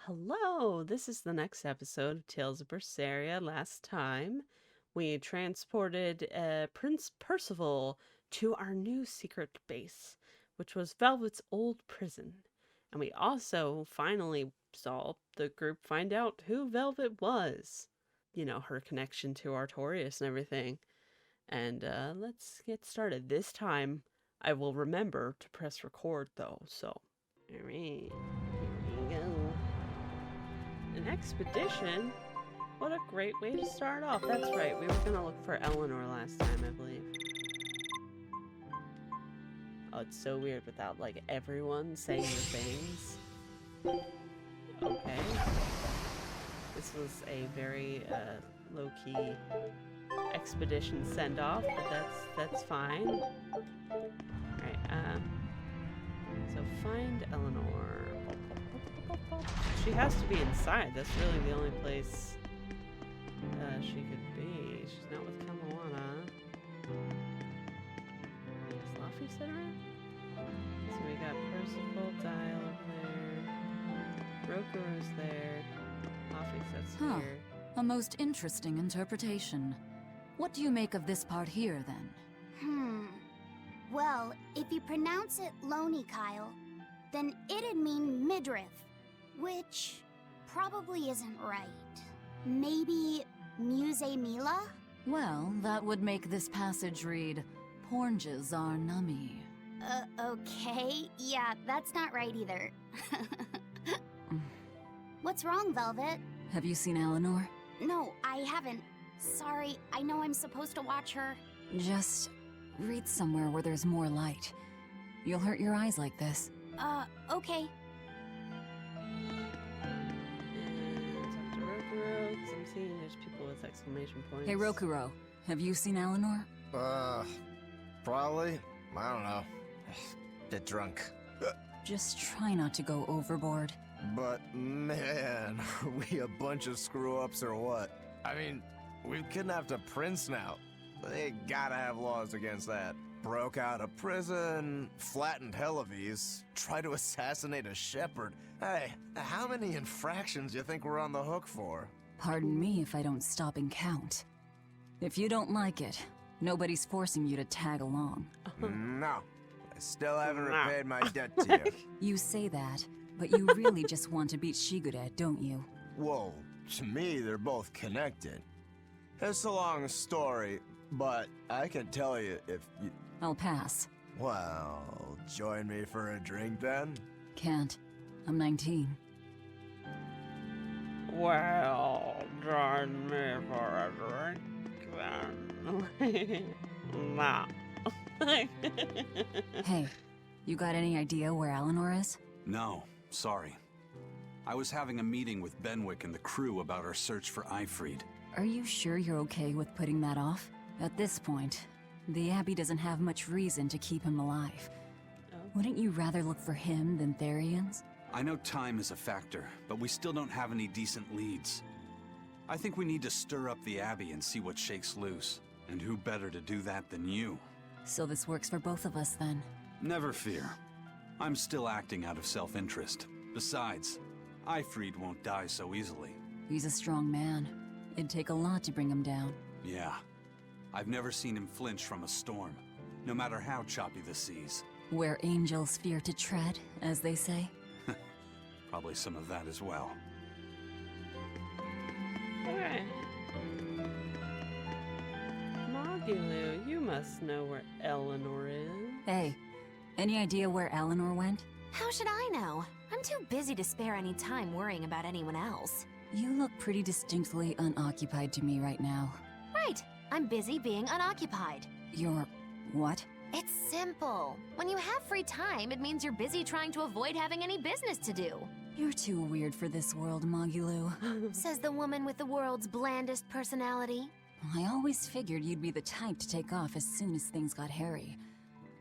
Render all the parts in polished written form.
Hello, this is the next episode of Tales of Berseria. Last time, we transported Prince Percival to our new secret base, which was Velvet's old prison. And we also finally saw the group find out who Velvet was. You know, her connection to Artorias and everything. And let's get started. This time, I will remember to press record though, so. Alright, here we go. An expedition? What a great way to start off. That's right, we were gonna look for Eleanor last time, I believe. Oh, it's so weird without, like, everyone saying the things. Okay. This was a very, low-key expedition send-off, but that's fine. Alright, so find Eleanor. She has to be inside. That's really the only place she could be. She's not with Kamawana. Is Luffy sit around? So we got Percival, Dial there. Rokuro's there. Luffy sits here. A most interesting interpretation. What do you make of this part here, then? Well, if you pronounce it Lonely Kyle, then it'd mean midriff, which probably isn't right. Maybe Muse Mila? Well, that would make this passage read, Pornges are nummy. Okay. Yeah, that's not right either. What's wrong, Velvet? Have you seen Eleanor? No, I haven't. Sorry, I know I'm supposed to watch her. Just read somewhere where there's more light. You'll hurt your eyes like this. Okay. And talk to Rokuro, because I'm seeing there's people with exclamation points. Hey, Rokuro, have you seen Eleanor? Probably. I don't know. Bit drunk. Just try not to go overboard. But man, are we a bunch of screw-ups or what? I mean, we've kidnapped a prince now. They gotta have laws against that. Broke out of prison, flattened Helavis, tried to assassinate a shepherd. Hey, how many infractions do you think we're on the hook for? Pardon me if I don't stop and count. If you don't like it, nobody's forcing you to tag along. No. I still haven't repaid my debt to you. You say that, but you really just want to beat Shigure, don't you? Whoa, to me, they're both connected. It's a long story, but I can tell you if you... I'll pass. Well, join me for a drink then? Can't. I'm 19. Well, join me for a drink then. Nah. Hey, you got any idea where Eleanor is? No, sorry. I was having a meeting with Benwick and the crew about our search for Ifried. Are you sure you're okay with putting that off? At this point, the Abbey doesn't have much reason to keep him alive. Oh. Wouldn't you rather look for him than Therions? I know time is a factor, but we still don't have any decent leads. I think we need to stir up the Abbey and see what shakes loose. And who better to do that than you? So this works for both of us then. Never fear. I'm still acting out of self-interest. Besides, Ifried won't die so easily. He's a strong man. It'd take a lot to bring him down. Yeah. I've never seen him flinch from a storm, no matter how choppy the seas. Where angels fear to tread, as they say. Probably some of that as well. Okay. Magilou, you must know where Eleanor is. Hey, any idea where Eleanor went? How should I know? I'm too busy to spare any time worrying about anyone else. You look pretty distinctly unoccupied to me right now. Right, I'm busy being unoccupied. You're... what? It's simple. When you have free time, it means you're busy trying to avoid having any business to do. You're too weird for this world, Magilou. Says the woman with the world's blandest personality. I always figured you'd be the type to take off as soon as things got hairy.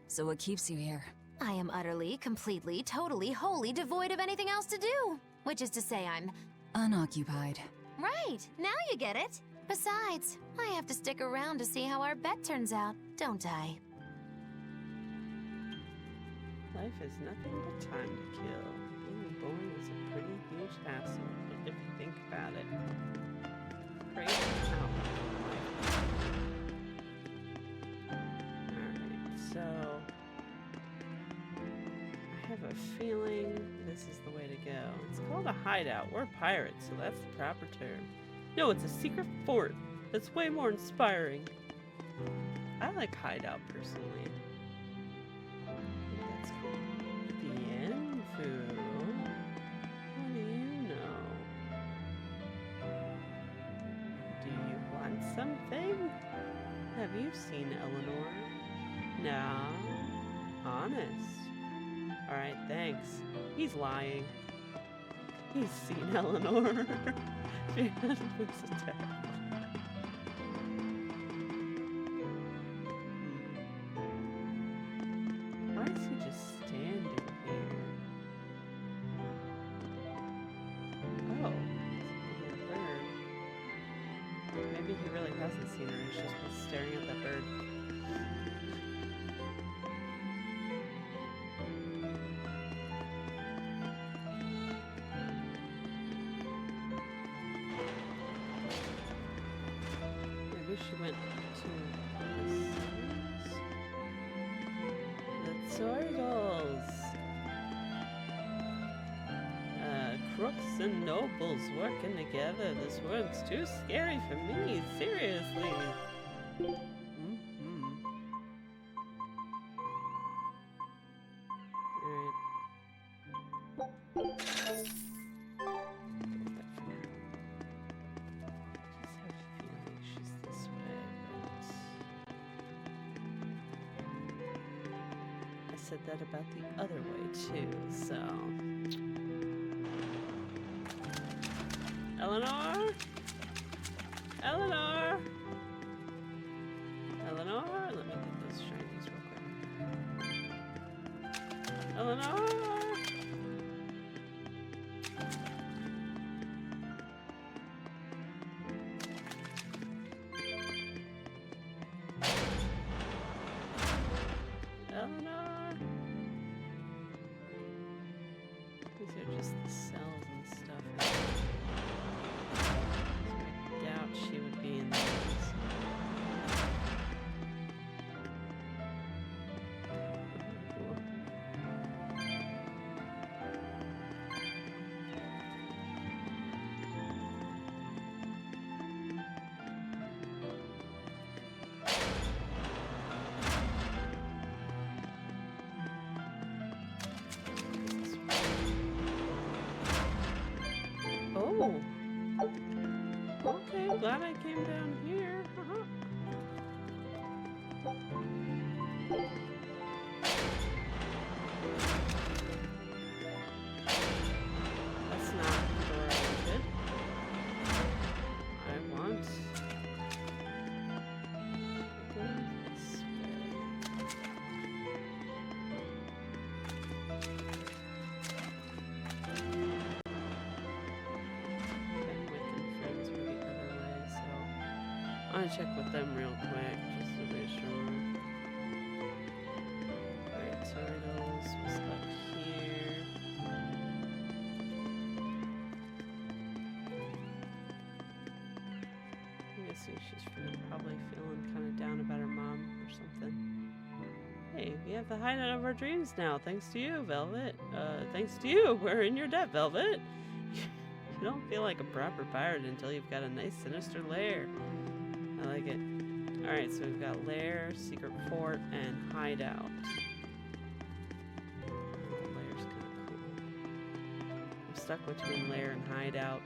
So what keeps you here? I am utterly, completely, totally, wholly devoid of anything else to do. Which is to say I'm... Unoccupied. Right, now you get it. Besides, I have to stick around to see how our bet turns out, don't I? Life is nothing but time to kill. Reborn is a pretty huge hassle, but if you think about it, crazy Alright, so I have a feeling this is the way to go. It's called a hideout. We're pirates, so that's the proper term. No, it's a secret fort. That's way more inspiring. I like hideout personally. I think that's cool. Bien food. What do you know? Do you want something? Have you seen Eleanor? No. Honest. Alright, thanks. He's lying. He's seen Eleanor. She was attacked. Why is he just standing here? Oh, it's a bird. Maybe he really hasn't seen her. He's just been staring at that bird. Maybe she went to the Therions. Crooks and nobles working together. This work's too scary for me. Seriously. Said that about the other way too, so Eleanor? Eleanor? Eleanor? Let me get those shinies real quick. Eleanor? Eleanor? These are just the cells and stuff. I doubt she would be in these. Oh! Okay, glad I came down here. That's not the door I wanted. I want... this way. I'm gonna check with them real quick, just to be sure. Alright, Therions was up here. I'm guessing she's probably feeling kind of down about her mom or something. Hey, we have the hideout of our dreams now, thanks to you, Velvet. Thanks to you, we're in your debt, Velvet. You don't feel like a proper pirate until you've got a nice sinister lair. I like it. Alright, so we've got lair, secret fort, and hideout. Lair's kind of cool. I'm stuck between lair and hideout.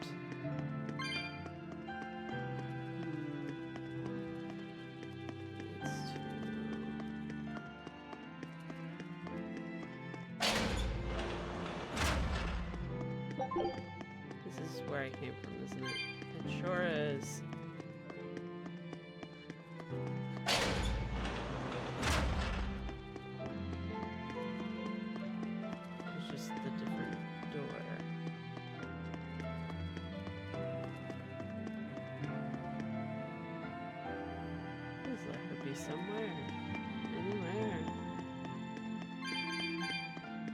This is where I came from, isn't it? It sure is. Somewhere. Anywhere.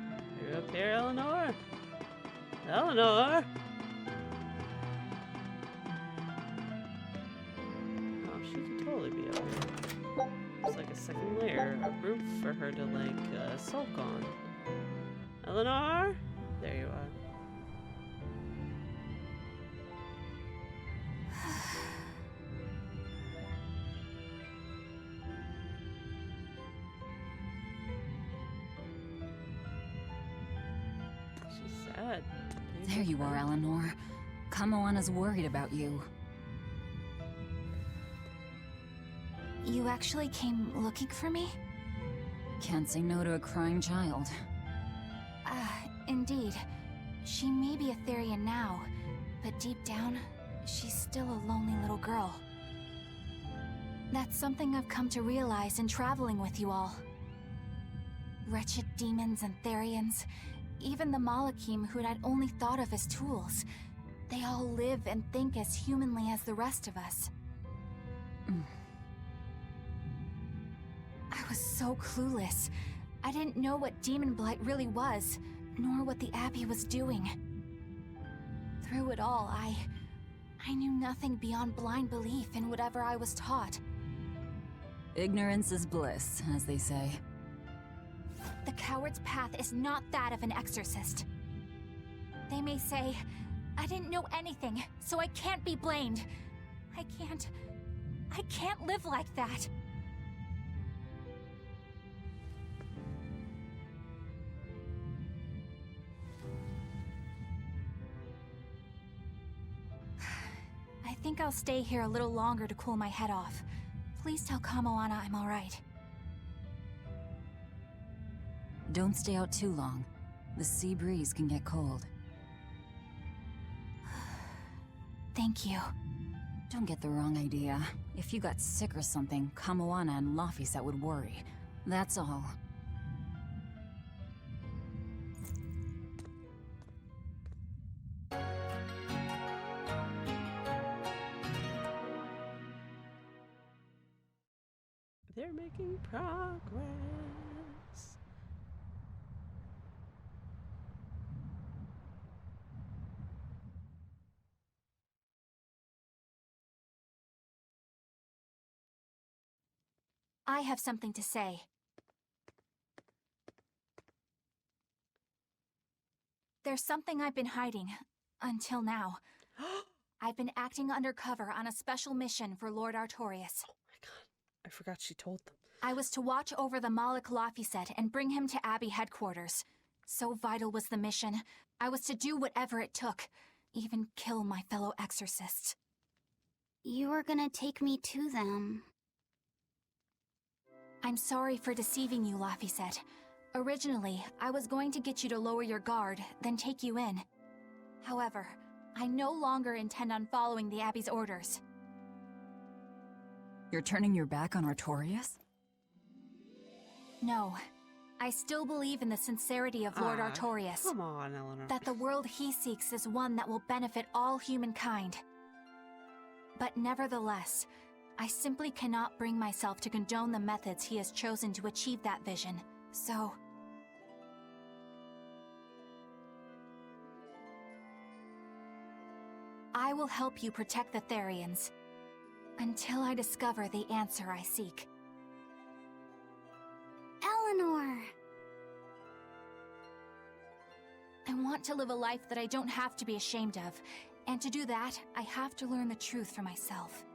Are you up there, Eleanor? Eleanor! Oh, she could totally be up here. There's like a second layer, a roof for her to like sulk on. Eleanor? There you are. She's sad. There you are, Eleanor. Kamoana's worried about you. You actually came looking for me? Can't say no to a crying child. Indeed. She may be a Therion now, but deep down, she's still a lonely little girl. That's something I've come to realize in traveling with you all. Wretched demons and Therions, even the Malakim who I'd only thought of as tools, they all live and think as humanly as the rest of us. I was so clueless. I didn't know what Demon Blight really was, nor what the Abbey was doing. Through it all, I knew nothing beyond blind belief in whatever I was taught. Ignorance is bliss, as they say. The coward's path is not that of an exorcist. They may say, I didn't know anything, so I can't be blamed. I can't live like that. I think I'll stay here a little longer to cool my head off. Please tell Kamoana I'm alright. Don't stay out too long. The sea breeze can get cold. Thank you. Don't get the wrong idea. If you got sick or something, Kamoana and Laphicet would worry. That's all. They're making progress. I have something to say. There's something I've been hiding, until now. I've been acting undercover on a special mission for Lord Artorias. Oh my god, I forgot she told them. I was to watch over the Malik Laphicet and bring him to Abbey headquarters. So vital was the mission. I was to do whatever it took, even kill my fellow exorcists. You were gonna take me to them. I'm sorry for deceiving you, Laphicet. Originally, I was going to get you to lower your guard, then take you in. However, I no longer intend on following the Abbey's orders. You're turning your back on Artorias? No. I still believe in the sincerity of Lord Artorias. Come on, Eleanor. That the world he seeks is one that will benefit all humankind. But nevertheless, I simply cannot bring myself to condone the methods he has chosen to achieve that vision, so... I will help you protect the Therions, until I discover the answer I seek. Eleanor! I want to live a life that I don't have to be ashamed of, and to do that, I have to learn the truth for myself.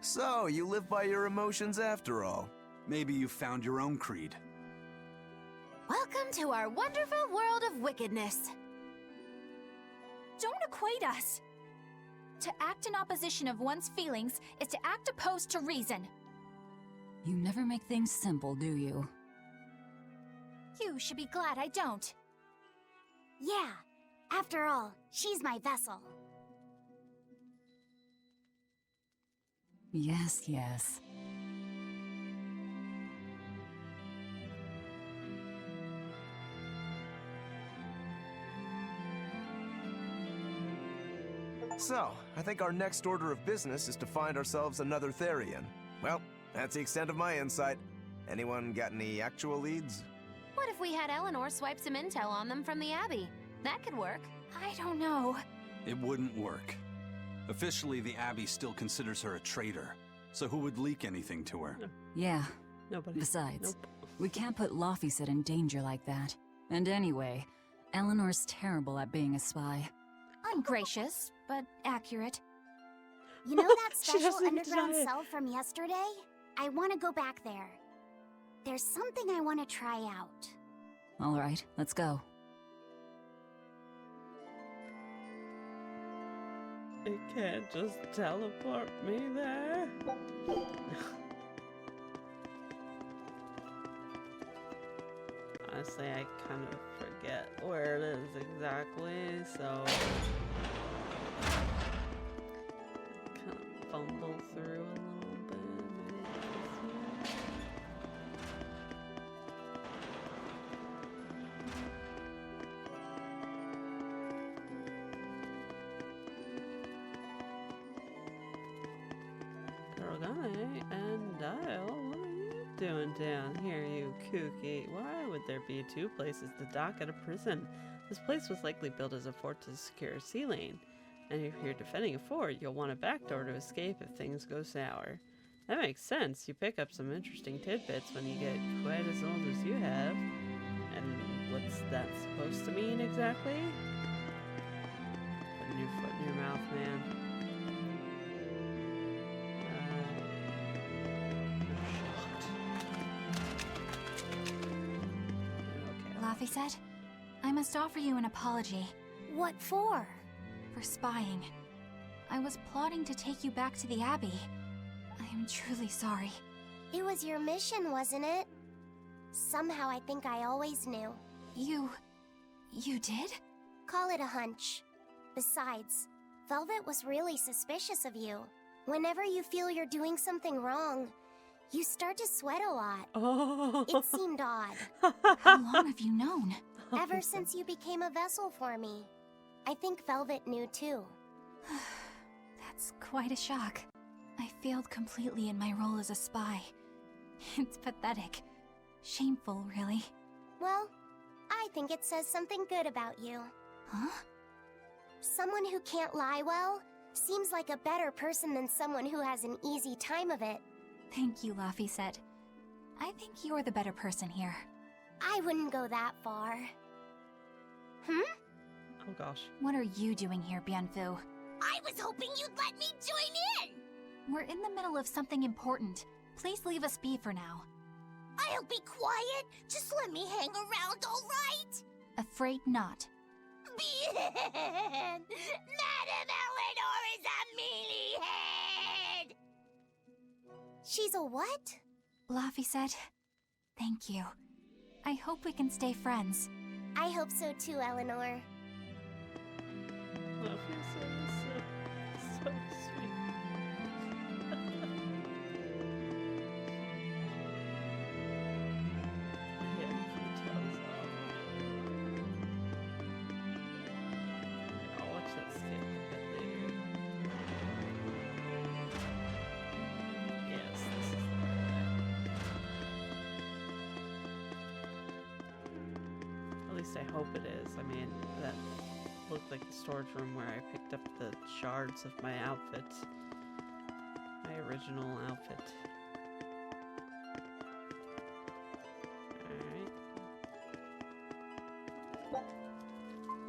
So, you live by your emotions after all. Maybe you found your own creed. Welcome to our wonderful world of wickedness. Don't equate us. To act in opposition of one's feelings is to act opposed to reason. You never make things simple, do you? You should be glad I don't. Yeah, after all, she's my vessel. Yes, yes. So, I think our next order of business is to find ourselves another Therion. Well, that's the extent of my insight. Anyone got any actual leads? about if we had Eleanor swipe some intel on them from the Abbey? That could work. I don't know. It wouldn't work. Officially, the Abbey still considers her a traitor. So who would leak anything to her? Yeah. Nobody. Besides, Nope. we can't put Laphicet in danger like that. And anyway, Eleanor's terrible at being a spy. Ungracious, but accurate. You know that She special doesn't underground deny it. cell from yesterday? I want to go back there. There's something I want to try out. All right, let's go. It can't just teleport me there. Honestly, I kind of forget where it is exactly, so kind of fumble through a little bit. Maybe it's here. Kurogane and Dial, what are you doing down here, you kooky? Why would there be two places to dock at a prison? This place was likely built as a fort to secure sea lane. And if you're defending a fort, you'll want a back door to escape if things go sour. That makes sense. You pick up some interesting tidbits when you get quite as old as you have. And what's that supposed to mean exactly? Putting your foot in your mouth, man. I'm shocked. Okay. Laphicet, I must offer you an apology What for? for spying. I was plotting to take you back to the Abbey. I am truly sorry. It was your mission, wasn't it? Somehow I think I always knew. You did? Call it a hunch. Besides, Velvet was really suspicious of you. Whenever you feel you're doing something wrong, you start to sweat a lot. Oh. It seemed odd. How long have you known? Ever since you became a vessel for me. I think Velvet knew too. That's quite a shock. I failed completely in my role as a spy. It's pathetic. Shameful, really. Well, I think it says something good about you. Huh? Someone who can't lie well seems like a better person than someone who has an easy time of it. Thank you, Laphicet. I think you're the better person here. I wouldn't go that far. Oh gosh. What are you doing here, Bienfu? I was hoping you'd let me join in! We're in the middle of something important. Please leave us be for now. I'll be quiet. Just let me hang around, all right? Afraid not. Bien! Madame Eleanor is a mealy head! She's a what? Laphicet, thank you. I hope we can stay friends. I hope so too, Eleanor. Love you so sweet. Yeah, details. I'll watch that skip a bit later. Yes, this is the right. At least I hope it is. I mean, that looked like the storage room where I picked up the shards of my outfit. My original outfit.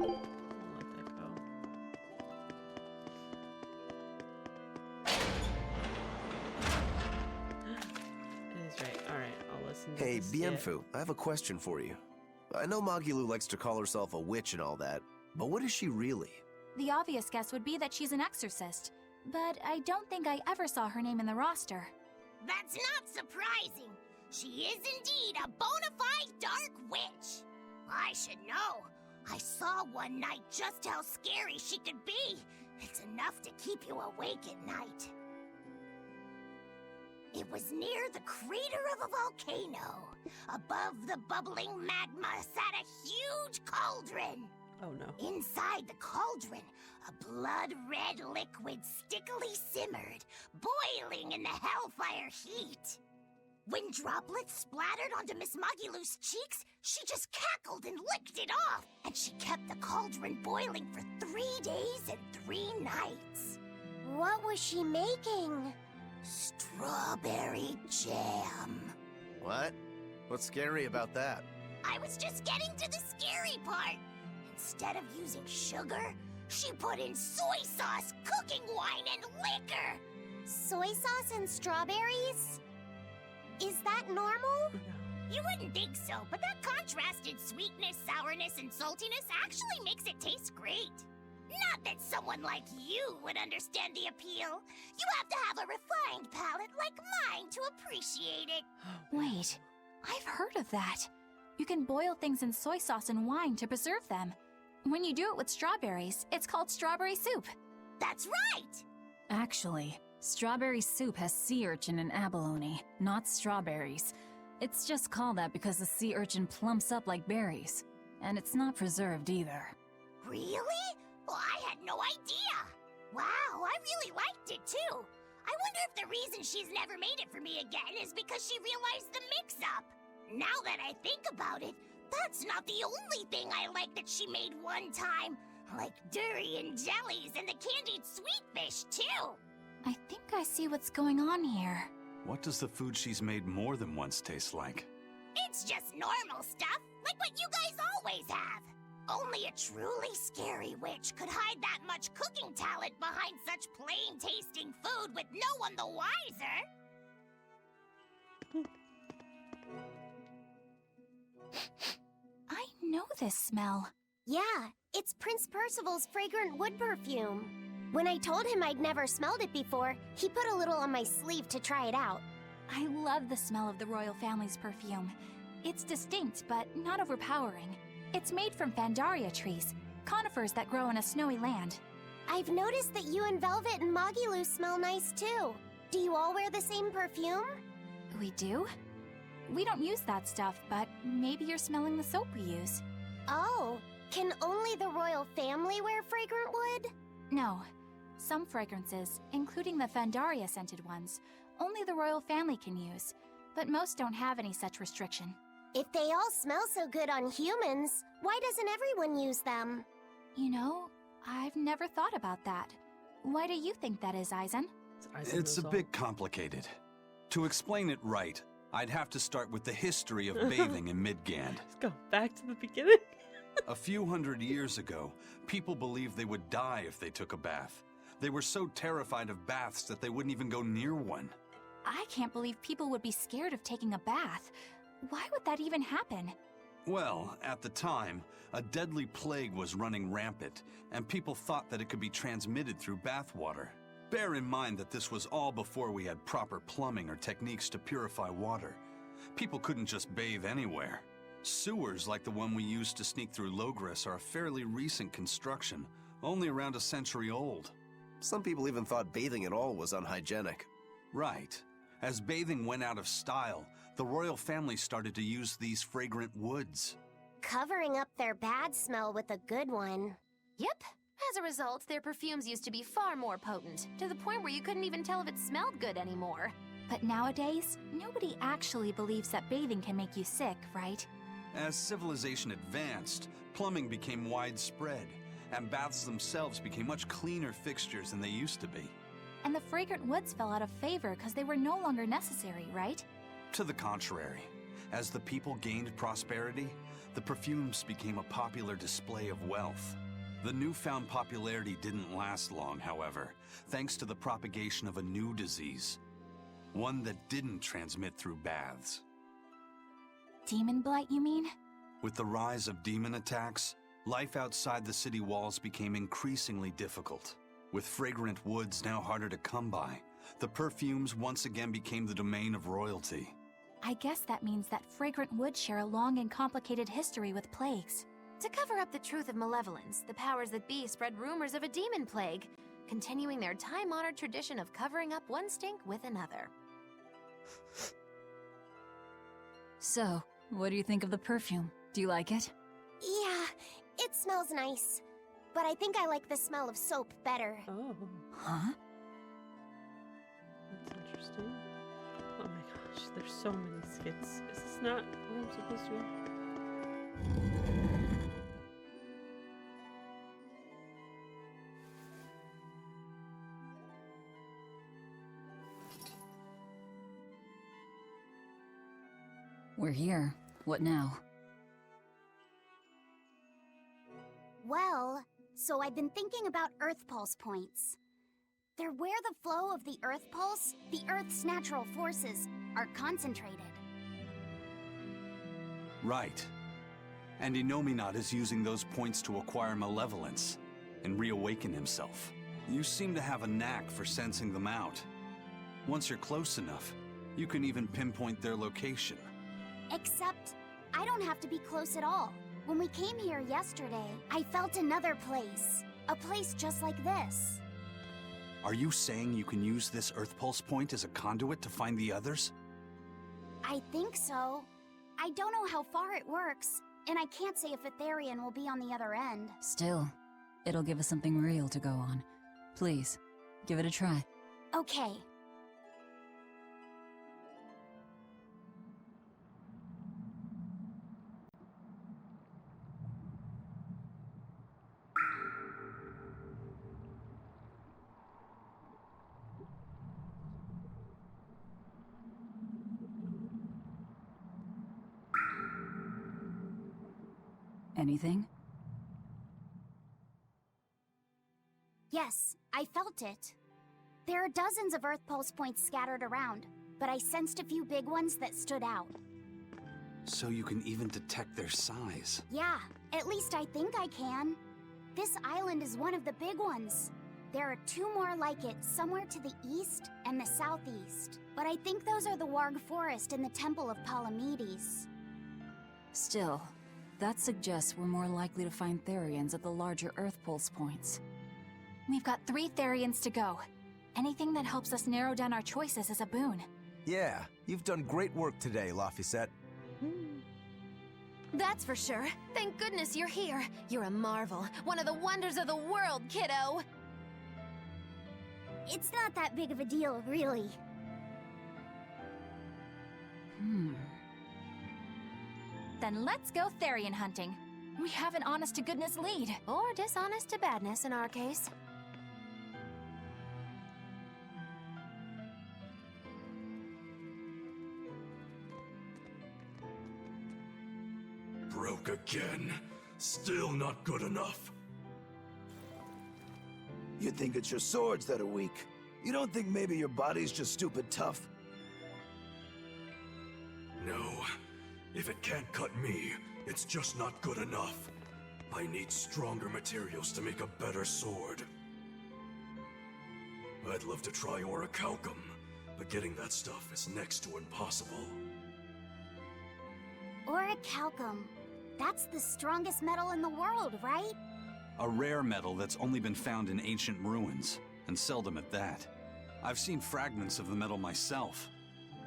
Alright. I'll let that go. It is right. Alright, I'll listen to Hey, this skip. Bienfu, I have a question for you. I know Magilu likes to call herself a witch and all that, but what is she really? The obvious guess would be that she's an exorcist, but I don't think I ever saw her name in the roster. That's not surprising. She is indeed a bona fide dark witch. I should know. I saw one night just how scary she could be. It's enough to keep you awake at night. It was near the crater of a volcano. Above the bubbling magma sat a huge cauldron. Oh no. Inside the cauldron, a blood-red liquid stickily simmered, boiling in the hellfire heat. When droplets splattered onto Miss Magilou's cheeks, she just cackled and licked it off. And she kept the cauldron boiling for 3 days and 3 nights. What was she making? Strawberry jam. What? What's scary about that? I was just getting to the scary part. Instead of using sugar, she put in soy sauce, cooking wine, and liquor. Soy sauce and strawberries? Is that normal? You wouldn't think so, but that contrasted sweetness, sourness, and saltiness actually makes it taste great. Not that someone like you would understand the appeal. You have to have a refined palate like mine to appreciate it. Wait, I've heard of that. You can boil things in soy sauce and wine to preserve them. When you do it with strawberries, it's called strawberry soup. That's right! Actually, strawberry soup has sea urchin and abalone, not strawberries. It's just called that because the sea urchin plumps up like berries. And it's not preserved either. Really? Well, I had no idea. Wow, I really liked it too. I wonder if the reason she's never made it for me again is because she realized the mix-up. Now that I think about it, that's not the only thing I like that she made one time. Like durian jellies and the candied sweet fish too. I think I see what's going on here. What does the food she's made more than once taste like? It's just normal stuff, like what you guys always have. Only a truly scary witch could hide that much cooking talent behind such plain-tasting food with no one the wiser. I know this smell. Yeah, it's Prince Percival's fragrant wood perfume. When I told him I'd never smelled it before, he put a little on my sleeve to try it out. I love the smell of the royal family's perfume. It's distinct, but not overpowering. It's made from Fandaria trees, conifers that grow in a snowy land. I've noticed that you and Velvet and Magilou smell nice too. Do you all wear the same perfume? We do? We don't use that stuff, but maybe you're smelling the soap we use. Oh, can only the royal family wear fragrant wood? No. Some fragrances, including the Fandaria scented ones, only the royal family can use, but most don't have any such restriction. If they all smell so good on humans, why doesn't everyone use them? You know, I've never thought about that. Why do you think that is, Aizen? It's a bit complicated. To explain it right, I'd have to start with the history of bathing in Midgand. Let's go back to the beginning. A few hundred years ago, people believed they would die if they took a bath. They were so terrified of baths that they wouldn't even go near one. I can't believe people would be scared of taking a bath. Why would that even happen? Well, at the time, a deadly plague was running rampant, and people thought that it could be transmitted through bathwater. Bear in mind that this was all before we had proper plumbing or techniques to purify water. People couldn't just bathe anywhere. Sewers like the one we used to sneak through Logres are a fairly recent construction, only around a century old. Some people even thought bathing at all was unhygienic. Right. As bathing went out of style, the royal family started to use these fragrant woods. Covering up their bad smell with a good one. Yep. As a result, their perfumes used to be far more potent, to the point where you couldn't even tell if it smelled good anymore. But nowadays, nobody actually believes that bathing can make you sick, right? As civilization advanced, plumbing became widespread, and baths themselves became much cleaner fixtures than they used to be. And the fragrant woods fell out of favor because they were no longer necessary, right? To the contrary, as the people gained prosperity, the perfumes became a popular display of wealth. The newfound popularity didn't last long, however, thanks to the propagation of a new disease. One that didn't transmit through baths. Demon blight, you mean? With the rise of demon attacks, life outside the city walls became increasingly difficult. With fragrant woods now harder to come by, the perfumes once again became the domain of royalty. I guess that means that fragrant woods share a long and complicated history with plagues. To cover up the truth of malevolence, the powers that be spread rumors of a demon plague, continuing their time-honored tradition of covering up one stink with another. So, what do you think of the perfume? Do you like it? Yeah, it smells nice. But I think I like the smell of soap better. Oh, Huh? that's interesting. Oh my gosh, There's so many skits. Is this not where I'm supposed to go? We're here. What now? Well, so I've been thinking about Earth Pulse points. They're where the flow of the Earth Pulse, the Earth's natural forces, are concentrated. Right. And Innominat is using those points to acquire malevolence and reawaken himself. You seem to have a knack for sensing them out. Once you're close enough, you can even pinpoint their location. Except, I don't have to be close at all. When we came here yesterday, I felt another place. A place just like this. Are you saying you can use this Earth Pulse point as a conduit to find the others? I think so. I don't know how far it works, and I can't say if a Therion will be on the other end. Still, it'll give us something real to go on. Please, give it a try. Okay. Anything? Yes, I felt it. There are dozens of Earth Pulse points scattered around, but I sensed a few big ones that stood out. So you can even detect their size. Yeah, at least I think I can. This island is one of the big ones. There are two more like it somewhere to the east and the southeast. But I think those are the Warg Forest and the Temple of Palamedes. Still, that suggests we're more likely to find Therions at the larger Earth Pulse points. We've got 3 Therions to go. Anything that helps us narrow down our choices is a boon. Yeah, you've done great work today, Laphicet. That's for sure. Thank goodness you're here. You're a marvel. One of the wonders of the world, kiddo. It's not that big of a deal, really. Then let's go Therion hunting. We have an honest-to-goodness lead. Or dishonest to badness in our case. Broke again. Still not good enough. You think it's your swords that are weak. You don't think maybe your body's just stupid tough? No. If it can't cut me, it's just not good enough. I need stronger materials to make a better sword. I'd love to try orichalcum, but getting that stuff is next to impossible. Orichalcum. That's the strongest metal in the world, right? A rare metal that's only been found in ancient ruins, and seldom at that. I've seen fragments of the metal myself,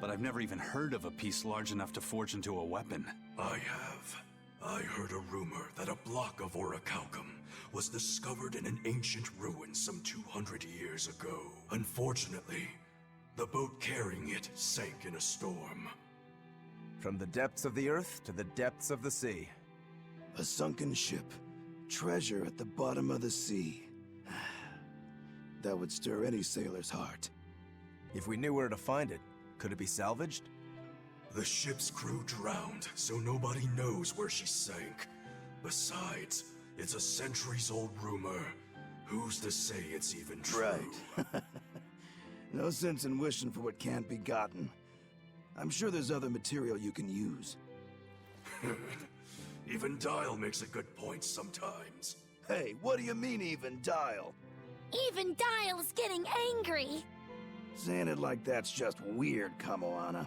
but I've never even heard of a piece large enough to forge into a weapon. I have. I heard a rumor that a block of orichalcum was discovered in an ancient ruin some 200 years ago. Unfortunately, the boat carrying it sank in a storm. From the depths of the earth to the depths of the sea. A sunken ship. Treasure at the bottom of the sea. That would stir any sailor's heart. If we knew where to find it, could it be salvaged? The ship's crew drowned, so nobody knows where she sank. Besides, it's a centuries-old rumor. Who's to say it's even true? Right. No sense in wishing for what can't be gotten. I'm sure there's other material you can use. Even Dial makes a good point sometimes. Hey, what do you mean, even Dial? Even Dial's getting angry. Saying it like that's just weird, Kamoana.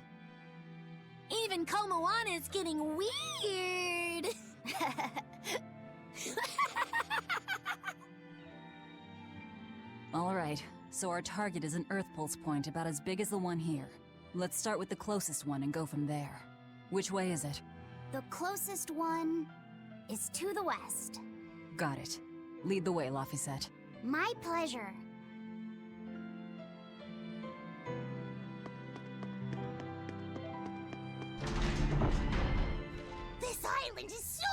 Even Komoana's getting weird. All right, so our target is an Earth Pulse point about as big as the one here. Let's start with the closest one and go from there. Which way is it? The closest one is to the west. Got it. Lead the way, Laphicet. My pleasure. island is so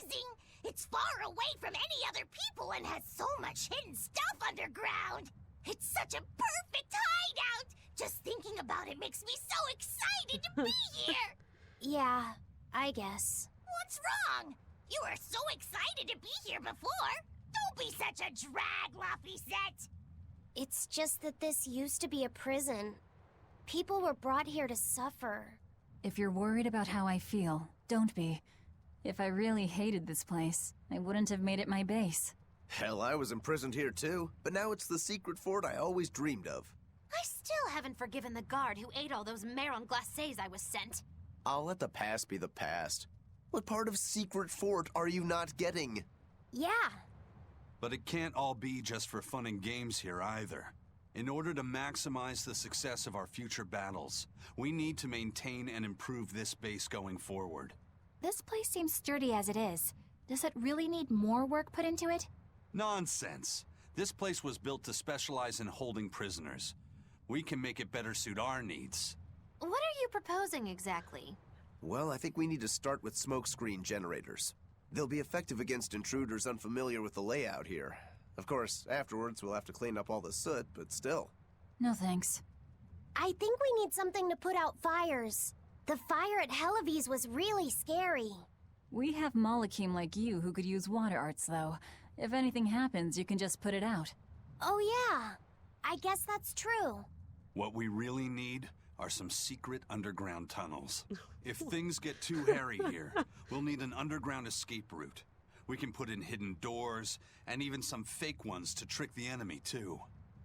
amazing! It's far away from any other people and has so much hidden stuff underground! It's such a perfect hideout! Just thinking about it makes me so excited to be here! Yeah, I guess. What's wrong? You were so excited to be here before! Don't be such a drag, Laphicet! It's just that this used to be a prison. People were brought here to suffer. If you're worried about how I feel, don't be. If I really hated this place, I wouldn't have made it my base. Hell, I was imprisoned here too, but now it's the secret fort I always dreamed of. I still haven't forgiven the guard who ate all those marron glacés I was sent. I'll let the past be the past. What part of secret fort are you not getting? Yeah. But it can't all be just for fun and games here either. In order to maximize the success of our future battles, we need to maintain and improve this base going forward. This place seems sturdy as it is. Does it really need more work put into it? Nonsense. This place was built to specialize in holding prisoners. We can make it better suit our needs. What are you proposing exactly? Well, I think we need to start with smokescreen generators. They'll be effective against intruders unfamiliar with the layout here. Of course, afterwards we'll have to clean up all the soot, but still. No thanks. I think we need something to put out fires. The fire at Helavies was really scary. We have Malakim like you who could use water arts, though. If anything happens, you can just put it out. Oh yeah, I guess that's true. What we really need are some secret underground tunnels. If things get too hairy here, we'll need an underground escape route. We can put in hidden doors, and even some fake ones to trick the enemy, too.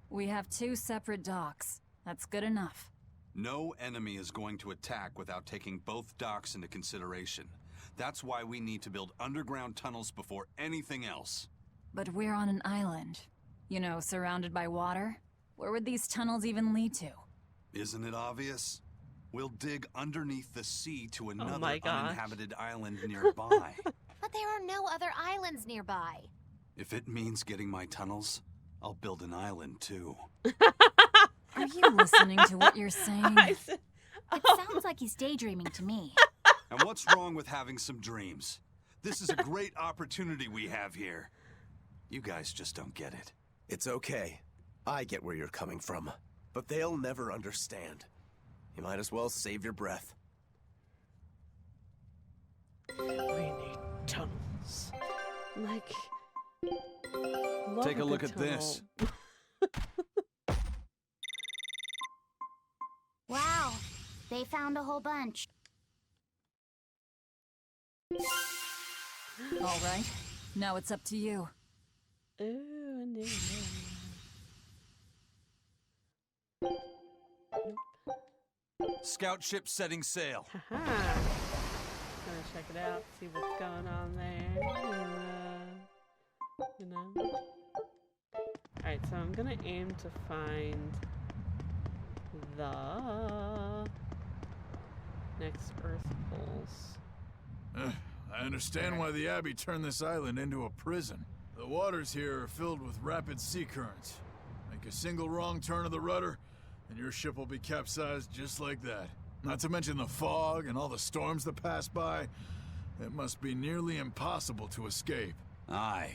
We have 2 separate docks. That's good enough. No enemy is going to attack without taking both docks into consideration. That's why we need to build underground tunnels before anything else. But we're on an island. You know, surrounded by water. Where would these tunnels even lead to? Isn't it obvious? We'll dig underneath the sea to another my gosh. uninhabited island nearby. But there are no other islands nearby. If it means getting my tunnels, I'll build an island too. Are you listening to what you're saying? It sounds like he's daydreaming to me. And what's wrong with having some dreams? This is a great opportunity we have here. You guys just don't get it. It's okay. I get where you're coming from. But they'll never understand. You might as well save your breath. We need tunnels. Like, love Take a look good at this. tunnel. Wow, they found a whole bunch. All right. Now it's up to you. Ooh, no. Scout ship setting sail. Haha. Gonna check it out, see what's going on there. And, you know. Alright, so I'm gonna aim to find the next Earth poles. I understand why the Abbey turned this island into a prison. The waters here are filled with rapid sea currents. Make a single wrong turn of the rudder, and your ship will be capsized just like that. Not to mention the fog and all the storms that pass by. It must be nearly impossible to escape. Aye.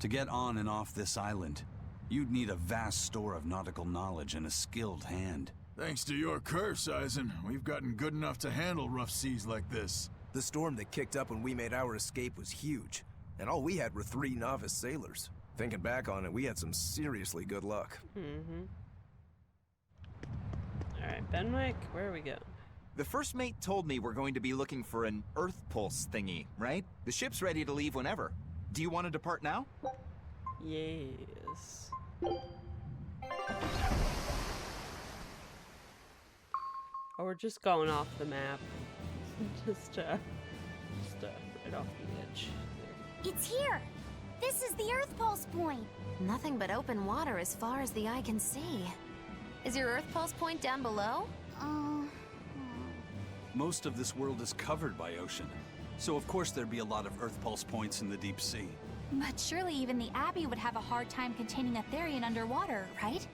To get on and off this island, you'd need a vast store of nautical knowledge and a skilled hand. Thanks to your curse, Eisen, we've gotten good enough to handle rough seas like this. The storm that kicked up when we made our escape was huge, and all we had were 3 novice sailors. Thinking back on it, we had some seriously good luck. Mm-hmm. Alright, Benwick, where are we going? The first mate told me we're going to be looking for an Earth Pulse thingy, right? The ship's ready to leave whenever. Do you want to depart now? Yes. Or we're just going off the map. just right off the edge. It's here! This is the Earth Pulse point! Nothing but open water as far as the eye can see. Is your Earth Pulse point down below? Most of this world is covered by ocean, so of course there'd be a lot of Earth Pulse points in the deep sea. But surely even the Abbey would have a hard time containing a Therion underwater, right?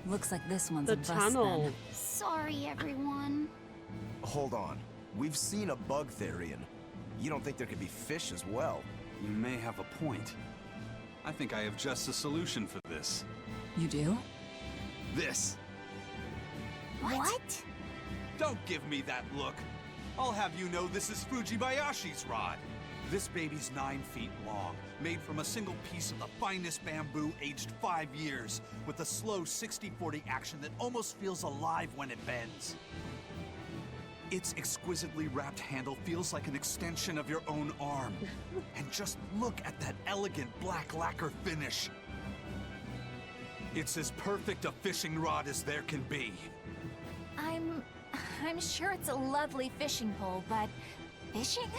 Looks like this one's The a bust tunnel. then. Sorry, everyone. Hold on. We've seen a bug Therion. You don't think there could be fish as well? You may have a point. I think I have just a solution for this. You do? This. What? Don't give me that look. I'll have you know this is Fujibayashi's rod. This baby's 9 feet long, made from a single piece of the finest bamboo aged 5 years, with a slow 60-40 action that almost feels alive when it bends. Its exquisitely wrapped handle feels like an extension of your own arm. And just look at that elegant black lacquer finish. It's as perfect a fishing rod as there can be. I'm sure it's a lovely fishing pole, but fishing?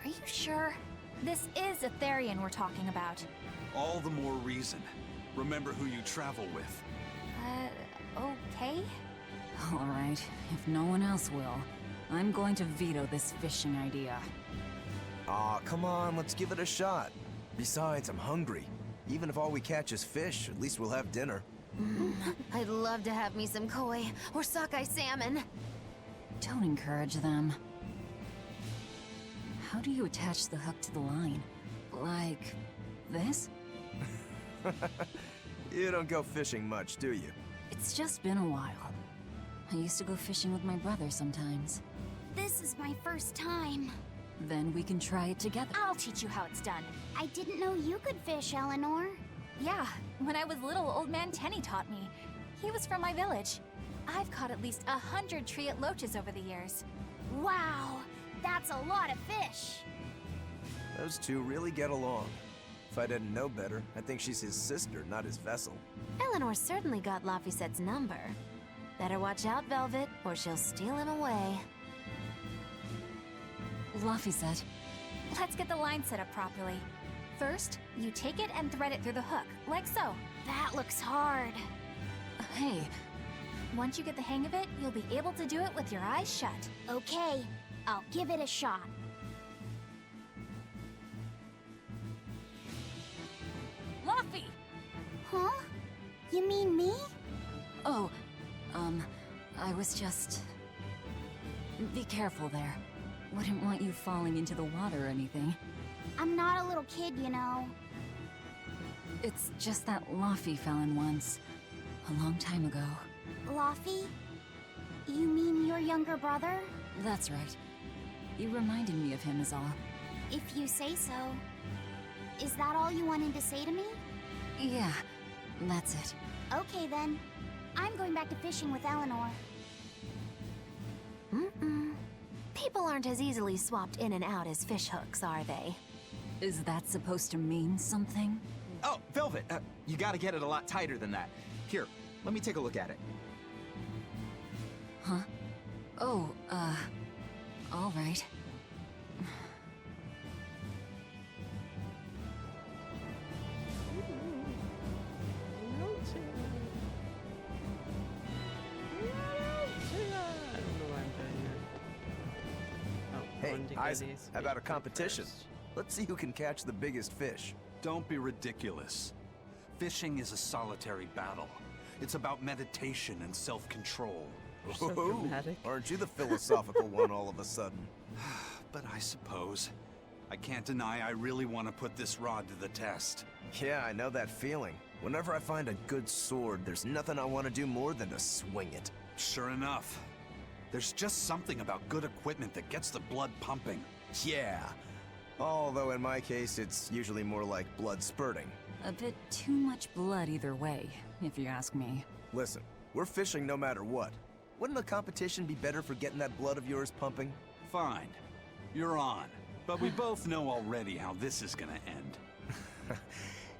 Are you sure? This is a Therion we're talking about. All the more reason. Remember who you travel with. Okay? All right, if no one else will, I'm going to veto this fishing idea. Aw, come on, let's give it a shot. Besides, I'm hungry. Even if all we catch is fish, at least we'll have dinner. I'd love to have me some koi or sockeye salmon. Don't encourage them. How do you attach the hook to the line? Like this? You don't go fishing much, do you? It's just been a while. I used to go fishing with my brother sometimes. This is my first time. Then we can try it together. I'll teach you how it's done. I didn't know you could fish, Eleanor. Yeah, when I was little, Old Man Tenny taught me. He was from my village. I've caught at least 100 treat loaches over the years. Wow, that's a lot of fish. Those two really get along. If I didn't know better, I think she's his sister, not his vessel. Eleanor certainly got Lafisette's number. Better watch out, Velvet, or she'll steal him away. Lafisette. Let's get the line set up properly. First, you take it and thread it through the hook, like so. That looks hard. Hey, Once you get the hang of it, you'll be able to do it with your eyes shut. Okay, I'll give it a shot. Luffy! Huh? You mean me? Oh, I was just... Be careful there. Wouldn't want you falling into the water or anything. I'm not a little kid, you know. It's just that Luffy fell in once. A long time ago. Luffy? You mean your younger brother? That's right. You reminded me of him is all. If you say so. Is that all you wanted to say to me? Yeah, that's it. Okay then. I'm going back to fishing with Eleanor. People aren't as easily swapped in and out as fish hooks, are they? Is that supposed to mean something? Oh, Velvet, you gotta get it a lot tighter than that. Here, let me take a look at it. Huh? Oh, all right. Hey, Isaac, how about a competition? Let's see who can catch the biggest fish. Don't be ridiculous. Fishing is a solitary battle. It's about meditation and self-control. So dramatic. Aren't you the philosophical one all of a sudden? But I suppose. I can't deny I really want to put this rod to the test. Yeah, I know that feeling. Whenever I find a good sword, there's nothing I want to do more than to swing it. Sure enough. There's just something about good equipment that gets the blood pumping. Yeah. Although in my case, it's usually more like blood spurting. A bit too much blood either way, if you ask me. Listen, we're fishing no matter what. Wouldn't a competition be better for getting that blood of yours pumping? Fine. You're on. But we both know already how this is gonna end.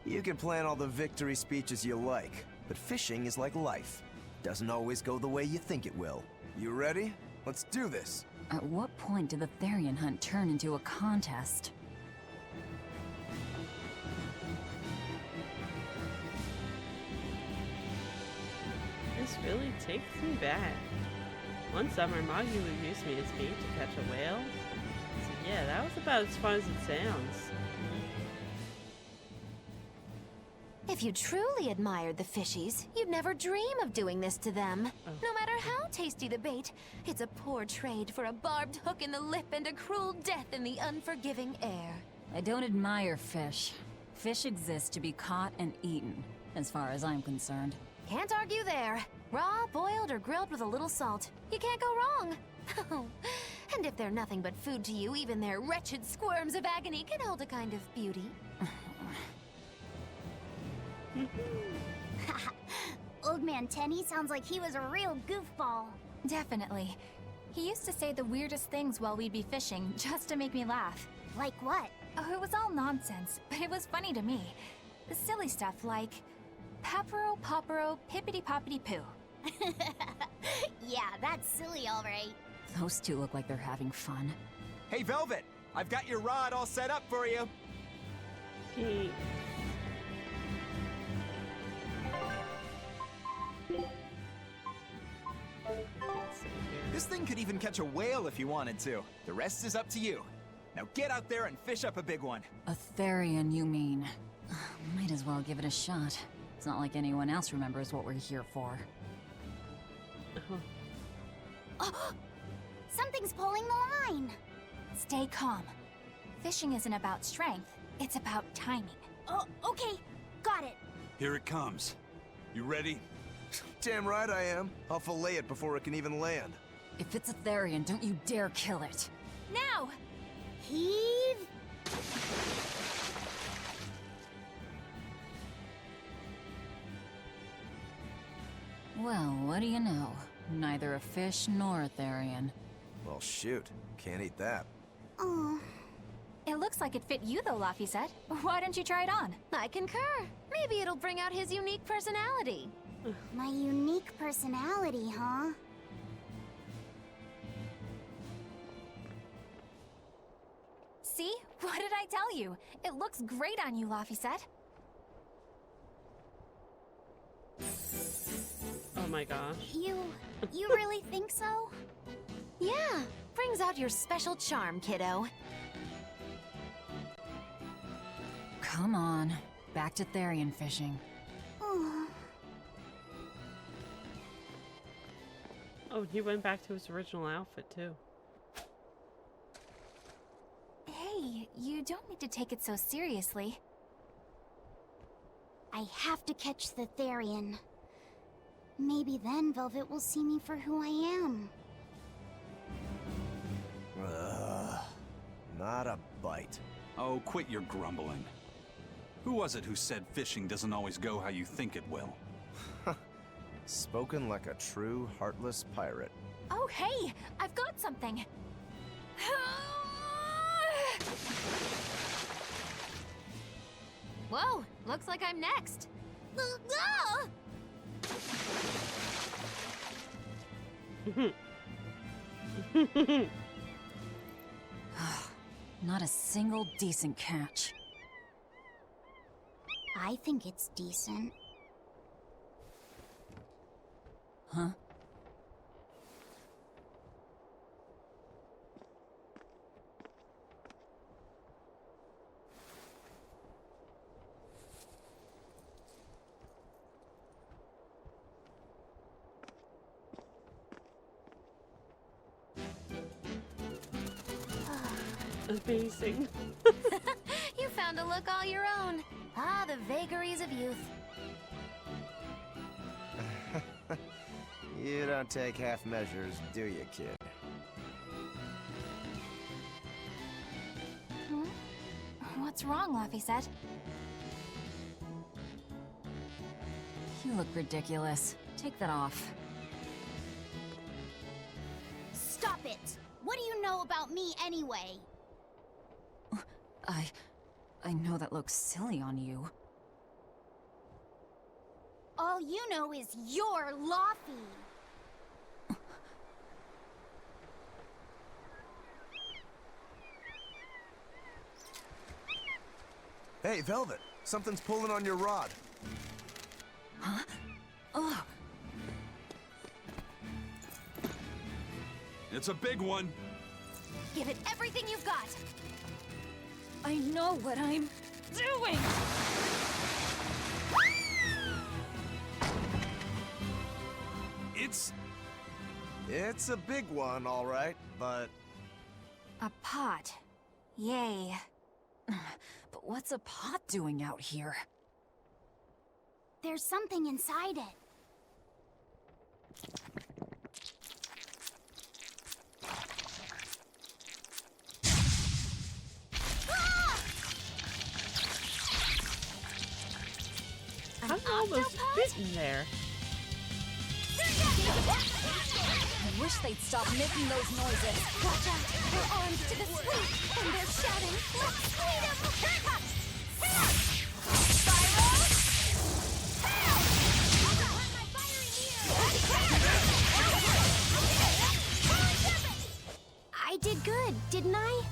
You can plan all the victory speeches you like, but fishing is like life. Doesn't always go the way you think it will. You ready? Let's do this. At what point did the Therion hunt turn into a contest? This really takes me back. One summer, Magi would use me as bait to catch a whale. So yeah, that was about as fun as it sounds. If you truly admired the fishies, you'd never dream of doing this to them. No matter how tasty the bait, it's a poor trade for a barbed hook in the lip and a cruel death in the unforgiving air. I don't admire fish. Fish exist to be caught and eaten, as far as I'm concerned. Can't argue there. Raw, boiled, or grilled with a little salt. You can't go wrong. And if they're nothing but food to you, even their wretched squirms of agony can hold a kind of beauty. Old Man Tenny sounds like he was a real goofball. Definitely. He used to say the weirdest things while we'd be fishing, just to make me laugh. Like what? Oh, it was all nonsense, but it was funny to me. Silly stuff like, Papero, Popero, Pippity Poppity Poo. Yeah, that's silly, all right. Those two look like they're having fun. Hey, Velvet! I've got your rod all set up for you. Okay. Let's see here. This thing could even catch a whale if you wanted to. The rest is up to you. Now get out there and fish up a big one. A Therion, you mean? Might as well give it a shot. It's not like anyone else remembers what we're here for. Oh, something's pulling the line. Stay calm. Fishing isn't about strength, it's about timing. Oh, okay. Got it. Here it comes. You ready? Damn right I am. I'll fillet it before it can even land. If it's a Therion, don't you dare kill it. Now! Heave. Well, what do you know? Neither a fish nor a Therion. Well, shoot. Can't eat that. Oh. It looks like it fit you though, Laphicet. Why don't you try it on? I concur. Maybe it'll bring out his unique personality. My unique personality, huh? See? What did I tell you? It looks great on you, Laphicet. Oh my gosh. You really think so? Yeah, brings out your special charm, kiddo. Come on. Back to Therion fishing. Oh. Oh, he went back to his original outfit too. Hey, you don't need to take it so seriously. I have to catch the Therion. Maybe then Velvet will see me for who I am. Not a bite. Oh, quit your grumbling. Who was it who said fishing doesn't always go how you think it will? Spoken like a true, heartless pirate. Oh, hey! I've got something! Whoa, looks like I'm next. Not a single decent catch. I think it's decent. Huh? Amazing. You found a look all your own. Ah, the vagaries of youth. You don't take half measures, do you, kid? What's wrong, Laphicet? You look ridiculous. Take that off. Stop it! What do you know about me anyway? I know that looks silly on you. All you know is you're Laffy. Hey, Velvet! Something's pulling on your rod. Huh? Oh! It's a big one. Give it everything you've got. I know what I'm doing! It's a big one, all right, but... A pot. Yay. But what's a pot doing out here? There's something inside it. I'm almost bitten there. I wish they'd stop making those noises. Watch out! They're armed to the sweep, and they're shouting, "Let's eat 'em!" I did good, didn't I?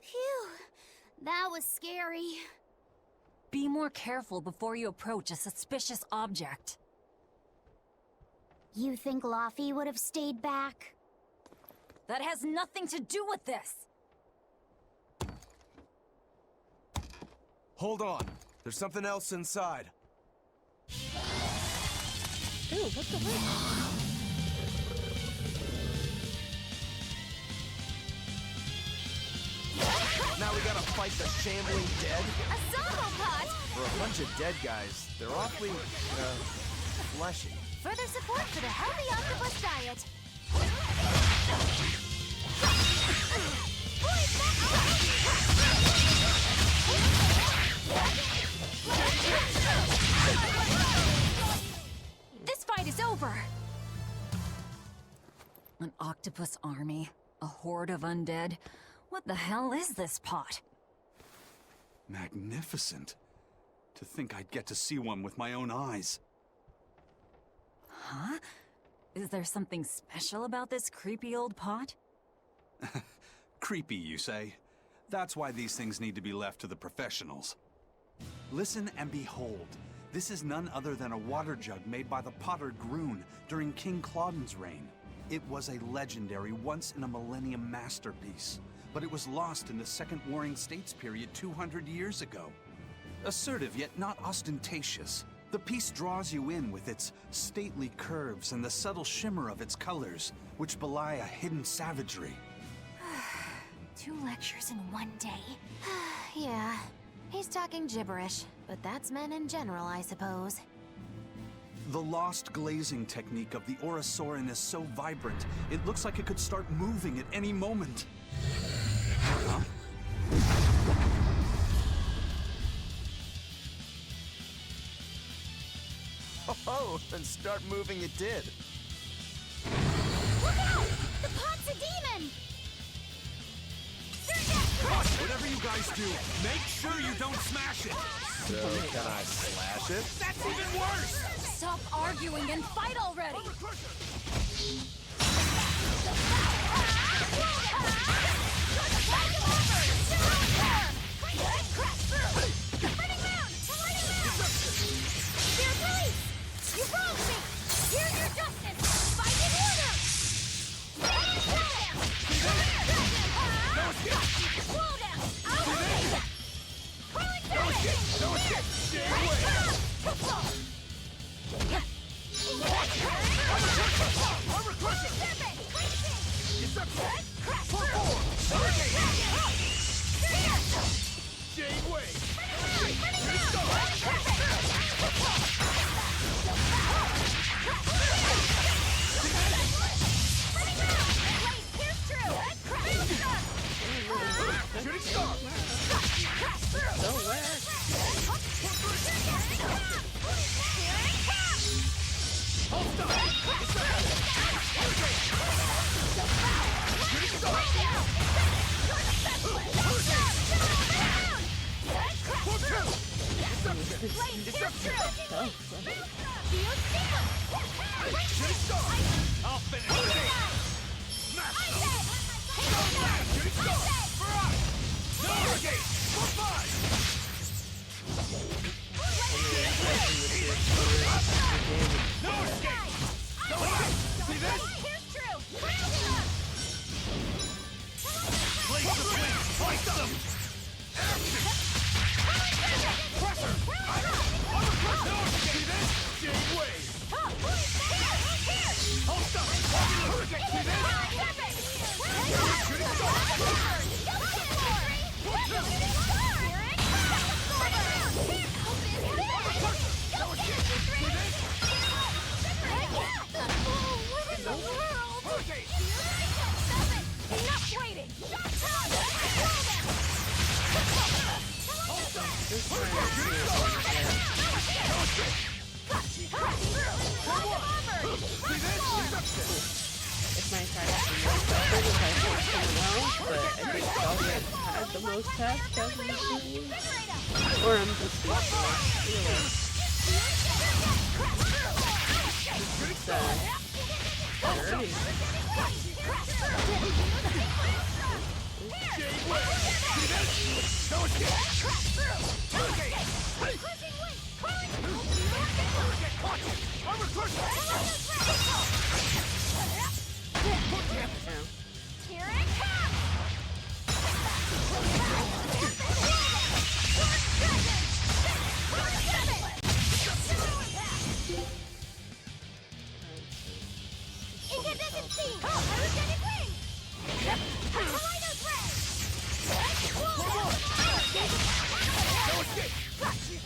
Phew, that was scary. Be more careful before you approach a suspicious object. You think Laffy would have stayed back? That has nothing to do with this! Hold on. There's something else inside. Ew, what the heck? Now we gotta fight the shambling dead? A Zombo pot! For a bunch of dead guys, they're awfully, fleshy. Further support for the healthy octopus diet. This fight is over! An octopus army? A horde of undead? What the hell is this pot? Magnificent. To think I'd get to see one with my own eyes. Huh? Is there something special about this creepy old pot? Creepy, you say? That's why these things need to be left to the professionals. Listen and behold. This is none other than a water jug made by the potter Groon during King Clauden's reign. It was a legendary, once-in-a-millennium masterpiece, but it was lost in the Second Warring States period 200 years ago. Assertive yet not ostentatious, the piece draws you in with its stately curves and the subtle shimmer of its colors, which belie a hidden savagery. 2 lectures in one day. Yeah, he's talking gibberish, but that's men in general, I suppose. The lost glazing technique of the Orosaurin is so vibrant, it looks like it could start moving at any moment. Huh? Oh, and start moving it did. Look out! The pot's a demon! Whatever you guys do, make sure you don't smash it! So, can I slash it? That's even worse! Stop arguing and fight already! You broke me! Here's your justice! Fight in order! Slow down! I'll take that! Curling Stay away! Jade Way! Shooting star! I'll finish it! Crush Enough waiting! It might try to be more effective if I pick someone else, but I think Velvet had the most tests, definitely. Or I'm just Here it comes! Incandescent beam! Energetic ring! Rhino's ray! Slow down!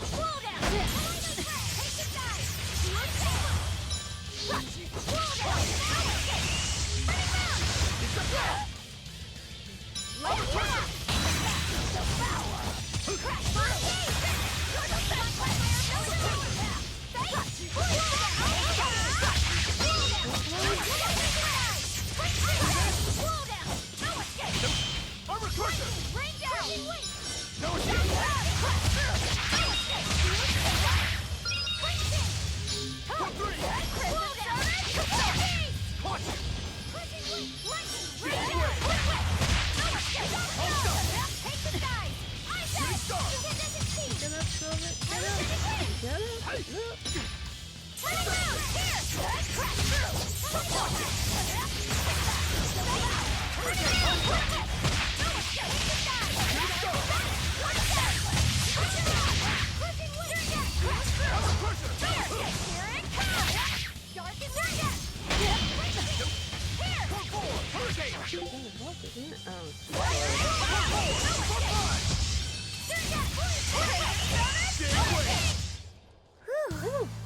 Slow down! Rhino's ray! Take the dive! Slow down! Running round! Lower power! Crash!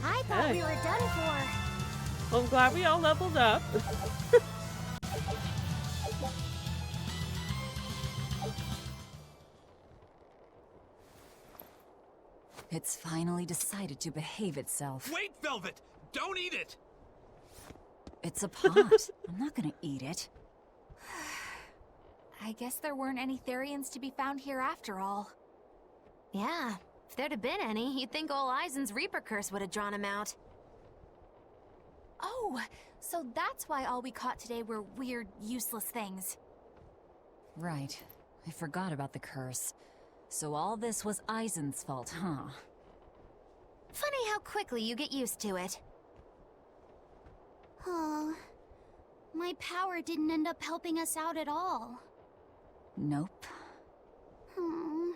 I thought we were done for. Well, I'm glad we all leveled up. It's finally decided to behave itself. Wait, Velvet! Don't eat it! It's a pot. I'm not gonna eat it. I guess there weren't any Therions to be found here after all. Yeah, if there'd have been any, you'd think ol' Eisen's Reaper curse would have drawn him out. Oh, so that's why all we caught today were weird, useless things. Right. I forgot about the curse. So all this was Eisen's fault, huh? Funny how quickly you get used to it. Oh, my power didn't end up helping us out at all. Nope. Hmm.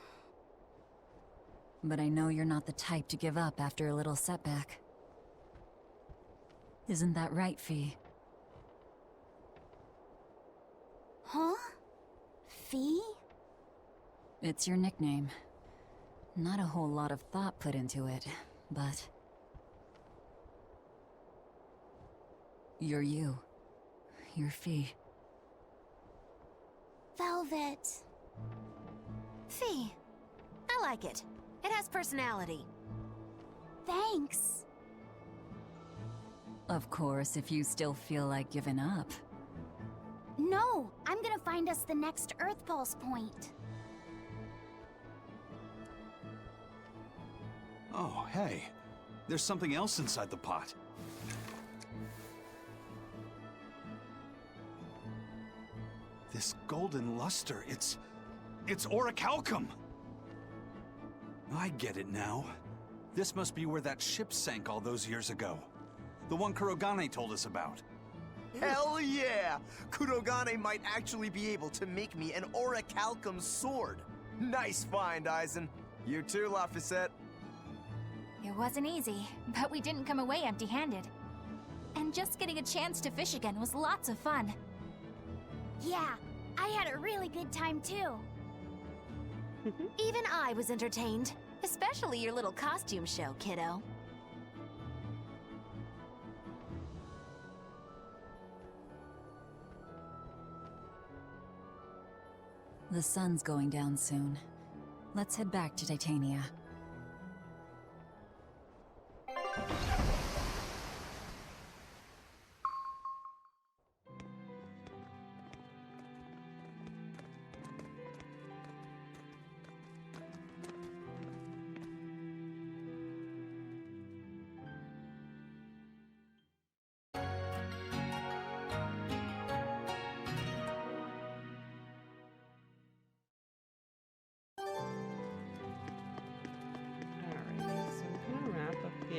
But I know you're not the type to give up after a little setback. Isn't that right, Fee? Huh? Fee? It's your nickname. Not a whole lot of thought put into it, but... You're you. You're Fee. Velvet. Fee. I like it. It has personality. Thanks. Of course, if you still feel like giving up. No, I'm gonna find us the next Earth Pulse point. Oh, hey. There's something else inside the pot. This golden luster, it's orichalcum! I get it now. This must be where that ship sank all those years ago. The one Kurogane told us about. Hell yeah! Kurogane might actually be able to make me an orichalcum sword. Nice find, Eisen. You too, Laphicet. It wasn't easy, but we didn't come away empty-handed. And just getting a chance to fish again was lots of fun. Yeah, I had a really good time too. Even I was entertained. Especially your little costume show, kiddo. The sun's going down soon. Let's head back to Titania.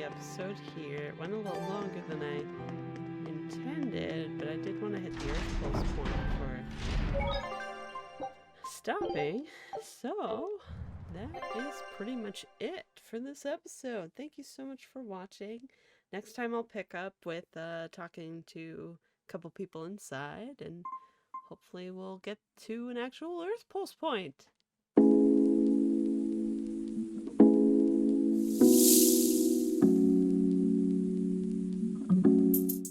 Episode here. It went a little longer than I intended, but I did want to hit the Earth Pulse point for stopping. So that is pretty much it for this episode. Thank you so much for watching. Next time I'll pick up with talking to a couple people inside, and hopefully we'll get to an actual Earth Pulse point.